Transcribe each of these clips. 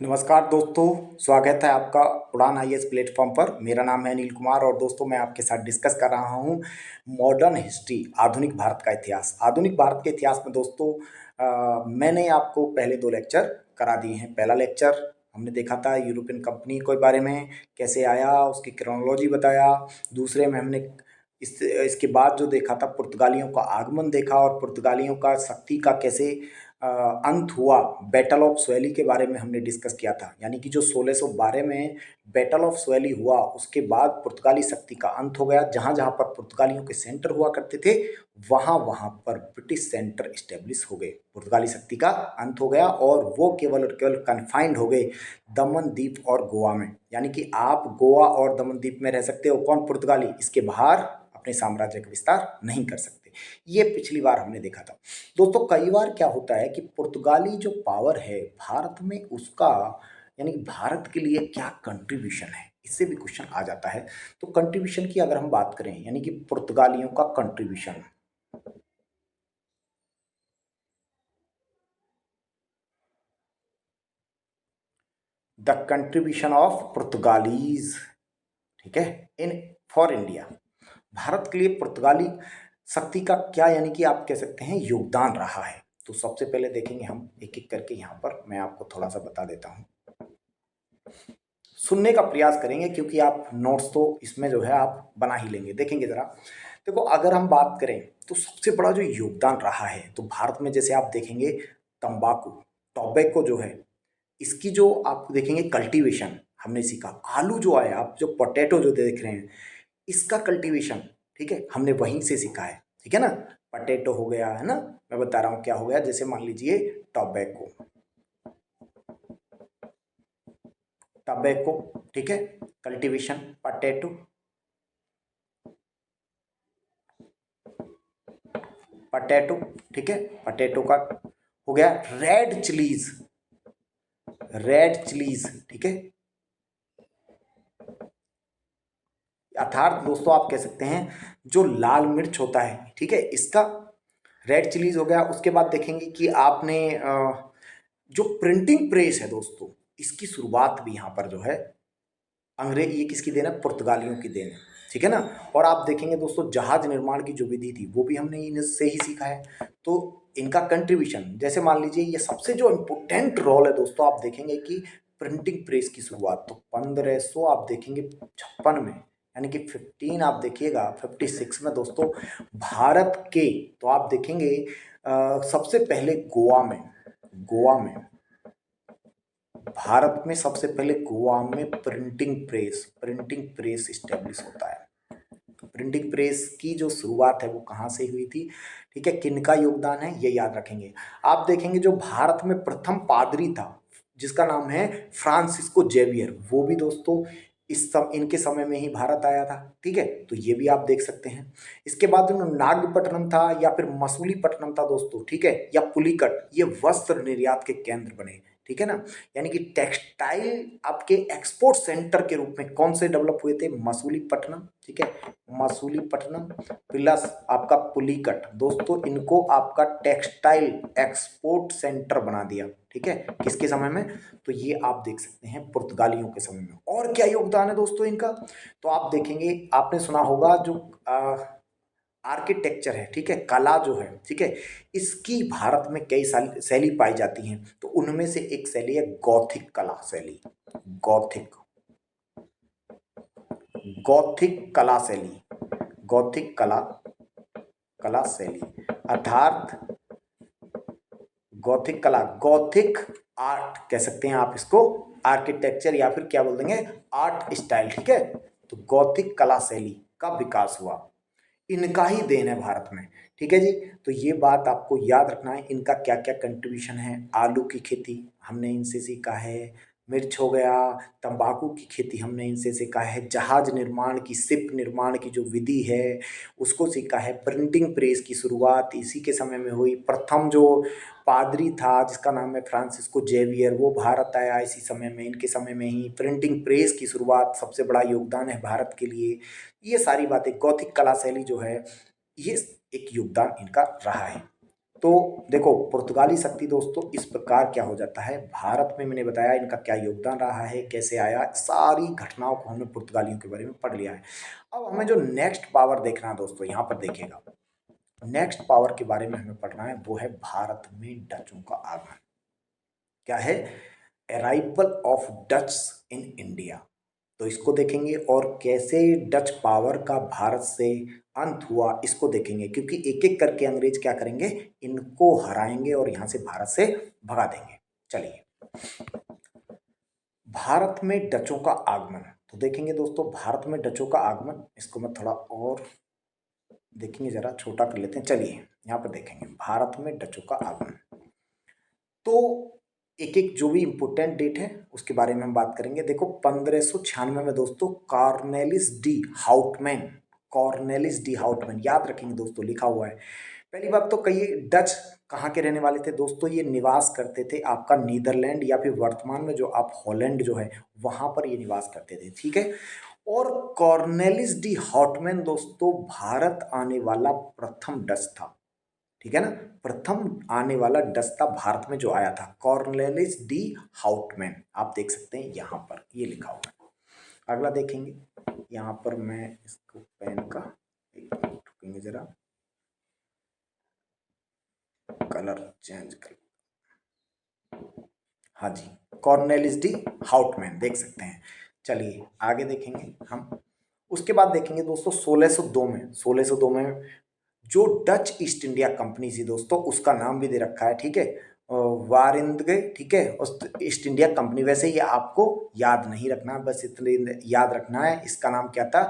नमस्कार दोस्तों, स्वागत है आपका उड़ान आईएएस प्लेटफॉर्म पर। मेरा नाम है अनिल कुमार और दोस्तों मैं आपके साथ डिस्कस कर रहा हूँ मॉडर्न हिस्ट्री, आधुनिक भारत का इतिहास। आधुनिक भारत के इतिहास में दोस्तों मैंने आपको पहले 2 लेक्चर करा दिए हैं। पहला लेक्चर हमने देखा था यूरोपियन कंपनी के बारे में, कैसे आया, उसकी क्रोनोलॉजी बताया। दूसरे में हमने इसके बाद जो देखा था पुर्तगालियों का आगमन देखा और पुर्तगालियों का शक्ति का कैसे अंत हुआ। बैटल ऑफ स्वैली के बारे में हमने डिस्कस किया था, यानी कि जो 1612 में बैटल ऑफ स्वैली हुआ उसके बाद पुर्तगाली शक्ति का अंत हो गया। जहाँ जहाँ पर पुर्तगालियों के सेंटर हुआ करते थे वहाँ वहाँ पर ब्रिटिश सेंटर इस्टेब्लिश हो गए। पुर्तगाली शक्ति का अंत हो गया और वो केवल और केवल कन्फाइंड हो गए दमन द्वीप और गोवा में। यानी कि आप गोवा और दमन द्वीप में रह सकते हो, कौन? पुर्तगाली। इसके बाहर अपने साम्राज्य का विस्तार नहीं कर सकते। ये पिछली बार हमने देखा था दोस्तों। कई बार क्या होता है कि पुर्तगाली जो पावर है भारत में, उसका यानी कि भारत के लिए क्या कंट्रीब्यूशन है, इससे भी क्वेश्चन आ जाता है। तो कंट्रीब्यूशन की अगर हम बात करें, यानी कि पुर्तगालियों का कंट्रीब्यूशन, द कंट्रीब्यूशन ऑफ पुर्तगालीज, ठीक है, इन फॉर इंडिया, भारत के लिए पुर्तगाली शक्ति का क्या, यानी कि आप कह सकते हैं योगदान रहा है। तो सबसे पहले देखेंगे हम एक एक करके। यहाँ पर मैं आपको थोड़ा सा बता देता हूँ, सुनने का प्रयास करेंगे क्योंकि आप नोट्स तो इसमें जो है आप बना ही लेंगे। देखेंगे ज़रा, देखो अगर हम बात करें तो सबसे बड़ा जो योगदान रहा है तो भारत में, जैसे आप देखेंगे तंबाकू, टोबैको जो है, इसकी जो आप देखेंगे कल्टीवेशन हमने सीखा। आलू जो है, आप जो पोटैटो जो देख रहे हैं, इसका कल्टीवेशन, ठीक है, हमने वहीं से सीखा है। ठीक है ना, पोटैटो हो गया है ना, मैं बता रहा हूँ क्या हो गया। जैसे मान लीजिए टोबैको, टोबैको, ठीक है, कल्टीवेशन पोटैटो, पोटैटो, ठीक है, पोटैटो का हो गया। रेड चिलीज, रेड चिलीज, ठीक है, अर्थात दोस्तों आप कह सकते हैं जो लाल मिर्च होता है, ठीक है, इसका रेड चिलीज हो गया। उसके बाद देखेंगे कि आपने जो प्रिंटिंग प्रेस है दोस्तों, इसकी शुरुआत भी यहाँ पर जो है अंग्रेज, ये किसकी देन है? पुर्तगालियों की देन है। ठीक है ना। और आप देखेंगे दोस्तों जहाज निर्माण की जो विधि थी वो भी हमने इनसे ही सीखा है। तो इनका कंट्रीब्यूशन, जैसे मान लीजिए ये सबसे जो इम्पोर्टेंट रोल है दोस्तों, आप देखेंगे कि प्रिंटिंग प्रेस की शुरुआत तो 1500 आप देखेंगे 56 में, यानी कि 15 आप देखिएगा 56 में दोस्तों भारत के, तो आप देखेंगे सबसे पहले गोवा में, गोवा में, भारत में सबसे पहले गोवा में प्रिंटिंग प्रेस इस्टेब्लिश होता है। प्रिंटिंग प्रेस की जो शुरुआत है वो कहाँ से हुई थी? ठीक है, किनका योगदान है ये याद रखेंगे। आप देखेंगे जो भारत में प्रथम पादरी था जिसका नाम है फ्रांसिस्को जेवियर, वो भी दोस्तों इनके समय में ही भारत आया था। ठीक है, तो ये भी आप देख सकते हैं। इसके बाद जो नागपट्टनम था या फिर मसूलीपट्टनम था दोस्तों, ठीक है, या पुलिकट, ये वस्त्र निर्यात के केंद्र बने। ठीक है ना, यानी कि टेक्सटाइल आपके एक्सपोर्ट सेंटर के रूप में कौन से डेवलप हुए थे? मसूलीपट्टनम, ठीक है, मसूलीपट्टनम प्लस आपका पुलिकट, दोस्तों इनको आपका टेक्सटाइल एक्सपोर्ट सेंटर बना दिया। ठीक है, किसके समय में? तो ये आप देख सकते हैं पुर्तगालियों के समय में। और क्या योगदान है दोस्तों इनका? तो आप देखेंगे, आपने सुना होगा जो आर्किटेक्चर है, ठीक है, कला जो है, ठीक है, इसकी भारत में कई शैली पाई जाती हैं। तो उनमें से एक शैली है गौथिक कला शैली, गौथिक, गौथिक कला शैली, गौथिक कला, कला शैली, अर्थात गौथिक कला, गौथिक आर्ट कह सकते हैं आप इसको, आर्किटेक्चर या फिर क्या बोल देंगे, आर्ट स्टाइल। ठीक है, तो गौथिक कला शैली का विकास हुआ, इनका ही देन है भारत में। ठीक है जी, तो ये बात आपको याद रखना है, इनका क्या क्या कंट्रीब्यूशन है। आलू की खेती हमने इनसे सीखा है, मिर्च हो गया, तंबाकू की खेती हमने इनसे सीखा है, जहाज निर्माण की, शिप निर्माण की जो विधि है उसको सीखा है, प्रिंटिंग प्रेस की शुरुआत इसी के समय में हुई। प्रथम जो पादरी था जिसका नाम है फ्रांसिस्को जेवियर, वो भारत आया इसी समय में, इनके समय में ही प्रिंटिंग प्रेस की शुरुआत, सबसे बड़ा योगदान है भारत के लिए। ये सारी बातें, गौथिक कला शैली जो है, ये एक योगदान इनका रहा है। तो देखो पुर्तगाली शक्ति दोस्तों इस प्रकार क्या हो जाता है, भारत में मैंने बताया इनका क्या योगदान रहा है, कैसे आया, सारी घटनाओं को हमने पुर्तगालियों के बारे में पढ़ लिया है। अब हमें जो नेक्स्ट पावर देखना है दोस्तों, यहाँ पर देखिएगा, नेक्स्ट पावर के बारे में हमें पढ़ना है, वो है भारत में डचों का आगमन। क्या है? Arrival of Dutch in India. तो इसको देखेंगे और कैसे डच पावर का भारत से अंत हुआ इसको देखेंगे, क्योंकि एक एक करके अंग्रेज क्या करेंगे, इनको हराएंगे और यहां से भारत से भगा देंगे। चलिए, भारत में डचों का आगमन तो देखेंगे दोस्तों, भारत में डचों का आगमन, इसको मैं थोड़ा और देखेंगे, जरा छोटा कर लेते हैं। चलिए यहाँ पर देखेंगे भारत में डचों का आगमन। तो एक एक जो भी इम्पोर्टेंट डेट है उसके बारे में हम बात करेंगे। देखो 1596 में दोस्तों कॉर्नेलिस डी हाउटमैन, याद रखेंगे दोस्तों, लिखा हुआ है। पहली बात तो कहिए डच कहाँ के रहने वाले थे दोस्तों, ये निवास करते थे आपका नीदरलैंड या फिर वर्तमान में जो आप हॉलैंड जो है वहां पर ये निवास करते थे, ठीक है। और कॉर्नेलिस डी हाउटमैन दोस्तों भारत आने वाला प्रथम डच था, ठीक है ना, प्रथम आने वाला डच था भारत में जो आया था, कॉर्नेलिस डी हाउटमैन। आप देख सकते हैं यहाँ पर ये लिखा हुआ है। अगला देखेंगे, यहाँ पर मैं इसको पेन का एक मिनट रुकेंगे, जरा कलर चेंज कर, हाँ जी, कॉर्नेलिस डी हाउटमैन देख सकते हैं। चलिए आगे देखेंगे हम। उसके बाद देखेंगे दोस्तों 1602 में जो डच ईस्ट इंडिया कंपनी थी दोस्तों, उसका नाम भी दे रखा है, ठीक है, वारिंदगे, ठीक है, उस ईस्ट इंडिया कंपनी। वैसे ये आपको याद नहीं रखना, बस इतने याद रखना है, इसका नाम क्या था,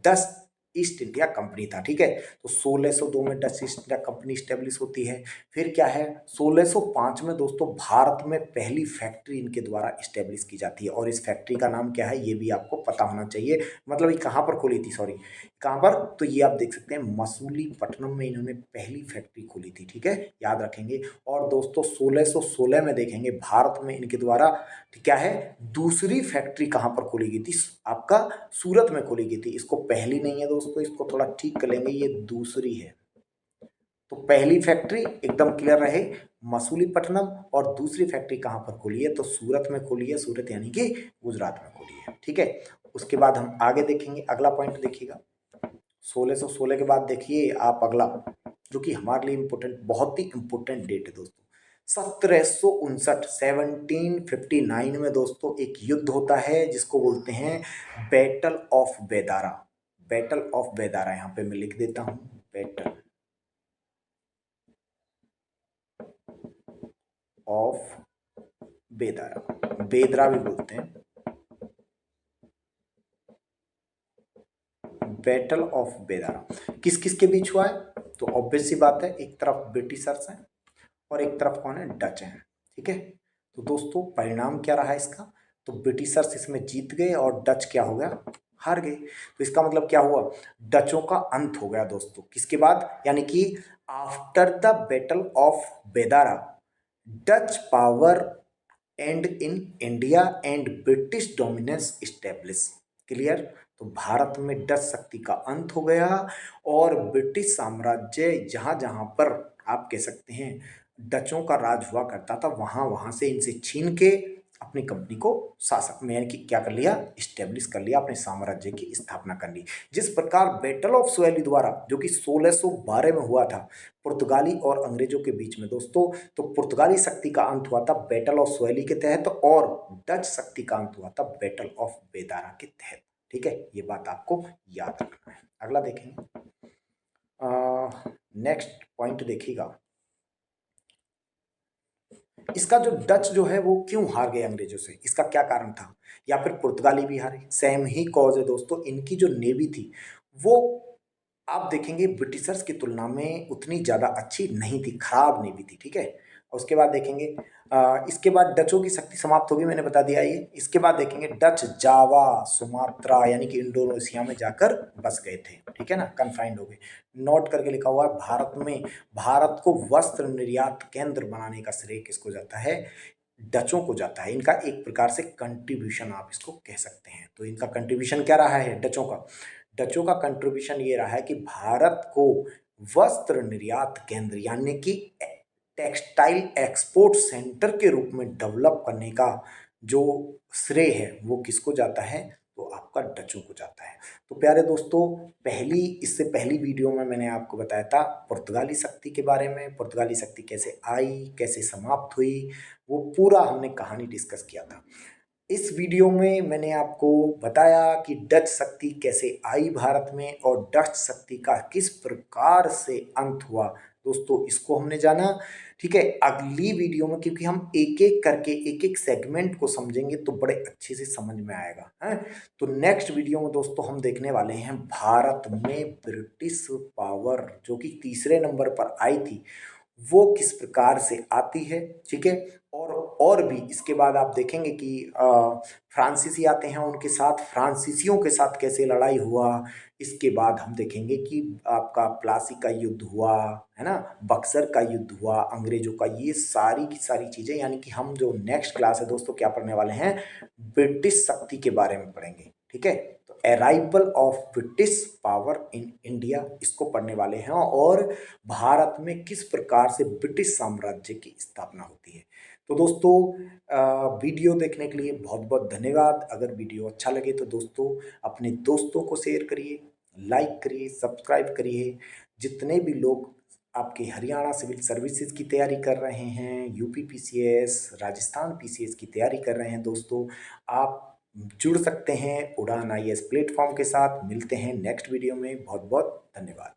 डच ईस्ट इंडिया कंपनी था, ठीक है। तो 1602 में Dutch east India company establish होती है। फिर क्या है, 1605 में दोस्तों भारत में पहली फैक्ट्री इनके द्वारा स्टेब्लिश की जाती है, और इस फैक्ट्री का नाम क्या है ये भी आपको पता होना चाहिए। मतलब ये कहाँ पर खोली थी, सॉरी कहाँ पर, तो ये आप देख सकते हैं मसूलीपट्टनम में इन्होंने पहली फैक्ट्री खोली थी, ठीक है, याद रखेंगे। और दोस्तों 1616 में देखेंगे भारत में इनके द्वारा क्या है, दूसरी फैक्ट्री कहाँ पर खोली गई थी, आपका सूरत में खोली गई थी। इसको पहली नहीं है दोस्तों, इसको थोड़ा ठीक कर लेंगे, ये दूसरी है। तो पहली फैक्ट्री एकदम क्लियर रहे, मसूलीपट्टनम, और दूसरी फैक्ट्री कहाँ पर खोली है, तो सूरत में खोली है, सूरत यानी कि गुजरात में खोली है, ठीक है। उसके बाद हम आगे देखेंगे, अगला पॉइंट देखिएगा 1616 के बाद देखिए आप अगला, जो कि हमारे लिए इम्पोर्टेंट, बहुत ही इम्पोर्टेंट डेट है दोस्तों, 1759 में दोस्तों एक युद्ध होता है जिसको बोलते हैं बैटल ऑफ बेदारा। बैटल ऑफ बेदारा यहाँ पे मैं लिख देता हूँ, बैटल ऑफ बेदारा, बेदरा भी बोलते हैं, बैटल ऑफ बेदारा किस किस के बीच हुआ है, तो ऑब्वियस सी बात है, एक तरफ ब्रिटिशर्स हैं और एक तरफ कौन है, डच हैं, ठीक है। तो दोस्तों परिणाम क्या रहा इसका, तो ब्रिटिशर्स इसमें जीत गए और डच क्या हो गया, हार गए। तो इसका मतलब क्या हुआ, डचों का अंत हो गया दोस्तों, किसके बाद, यानी कि after the battle of Bedara Dutch power and in India and British dominance establish. Clear. तो भारत में डच शक्ति का अंत हो गया और ब्रिटिश साम्राज्य जहाँ जहाँ पर आप कह सकते हैं डचों का राज हुआ करता था, वहाँ वहाँ से इनसे छीन के अपनी कंपनी को शासक में यानी कि क्या कर लिया, स्टेब्लिश कर लिया, अपने साम्राज्य की स्थापना कर ली। जिस प्रकार बैटल ऑफ सुएली द्वारा जो कि 1612 में हुआ था पुर्तगाली और अंग्रेजों के बीच में दोस्तों, तो पुर्तगाली शक्ति का अंत हुआ था बैटल ऑफ सुएली के तहत और डच शक्ति का अंत हुआ था बैटल ऑफ बेदारा के तहत, ठीक है। ये बात आपको याद रखना है। अगला देखेंगे, नेक्स्ट पॉइंट देखिएगा, इसका जो डच जो है वो क्यों हार गए अंग्रेजों से, इसका क्या कारण था, या फिर पुर्तगाली भी हारे, सेम ही कॉज है दोस्तों। इनकी जो नेवी थी वो आप देखेंगे ब्रिटिशर्स की तुलना में उतनी ज़्यादा अच्छी नहीं थी, खराब नेवी थी, ठीक है। और उसके बाद देखेंगे इसके बाद डचों की शक्ति समाप्त होगी, मैंने बता दिया ये। इसके बाद देखेंगे डच जावा सुमात्रा यानी कि इंडोनेशिया में जाकर बस गए थे, ठीक है ना, कन्फाइंड हो गए। नोट करके लिखा हुआ है, भारत को वस्त्र निर्यात केंद्र बनाने का श्रेय किसको जाता है, डचों को जाता है। इनका एक प्रकार से कंट्रीब्यूशन आप इसको कह सकते हैं। तो इनका कंट्रीब्यूशन क्या रहा है डचों का कंट्रीब्यूशन ये रहा है कि भारत को वस्त्र निर्यात केंद्र यानी कि टेक्सटाइल एक्सपोर्ट सेंटर के रूप में डेवलप करने का जो श्रेय है वो किसको जाता है, तो आपका डचों को जाता है। तो प्यारे दोस्तों, इससे पहली वीडियो में मैंने आपको बताया था पुर्तगाली शक्ति के बारे में, पुर्तगाली शक्ति कैसे आई, कैसे समाप्त हुई, वो पूरा हमने कहानी डिस्कस किया था। इस वीडियो में मैंने आपको बताया कि डच शक्ति कैसे आई भारत में और डच शक्ति का किस प्रकार से अंत हुआ। दोस्तों, इसको हमने जाना। ठीक है, अगली वीडियो में क्योंकि हम एक एक करके एक एक सेगमेंट को समझेंगे तो बड़े अच्छे से समझ में आएगा है। तो नेक्स्ट वीडियो में दोस्तों हम देखने वाले हैं भारत में ब्रिटिश पावर जो कि तीसरे नंबर पर आई थी, वो किस प्रकार से आती है। ठीक है, और भी इसके बाद आप देखेंगे कि फ्रांसीसी आते हैं, उनके साथ फ्रांसीसियों के साथ कैसे लड़ाई हुआ। इसके बाद हम देखेंगे कि आपका प्लासी का युद्ध हुआ, है ना, बक्सर का युद्ध हुआ अंग्रेजों का। ये सारी की सारी चीज़ें, यानी कि हम जो नेक्स्ट क्लास है दोस्तों क्या पढ़ने वाले हैं, ब्रिटिश शक्ति के बारे में पढ़ेंगे। ठीक है, तो arrival of British power in India, इसको पढ़ने वाले हैं, और भारत में किस प्रकार से ब्रिटिश साम्राज्य की स्थापना होती है। तो दोस्तों, वीडियो देखने के लिए बहुत बहुत धन्यवाद। अगर वीडियो अच्छा लगे तो दोस्तों अपने दोस्तों को शेयर करिए, लाइक करिए, सब्सक्राइब करिए। जितने भी लोग आपके हरियाणा सिविल सर्विसेज की तैयारी कर रहे हैं, यूपी पीसीएस, राजस्थान पीसीएस की तैयारी कर रहे हैं दोस्तों, आप जुड़ सकते हैं उड़ान आईएएस प्लेटफॉर्म के साथ। मिलते हैं नेक्स्ट वीडियो में। बहुत बहुत धन्यवाद।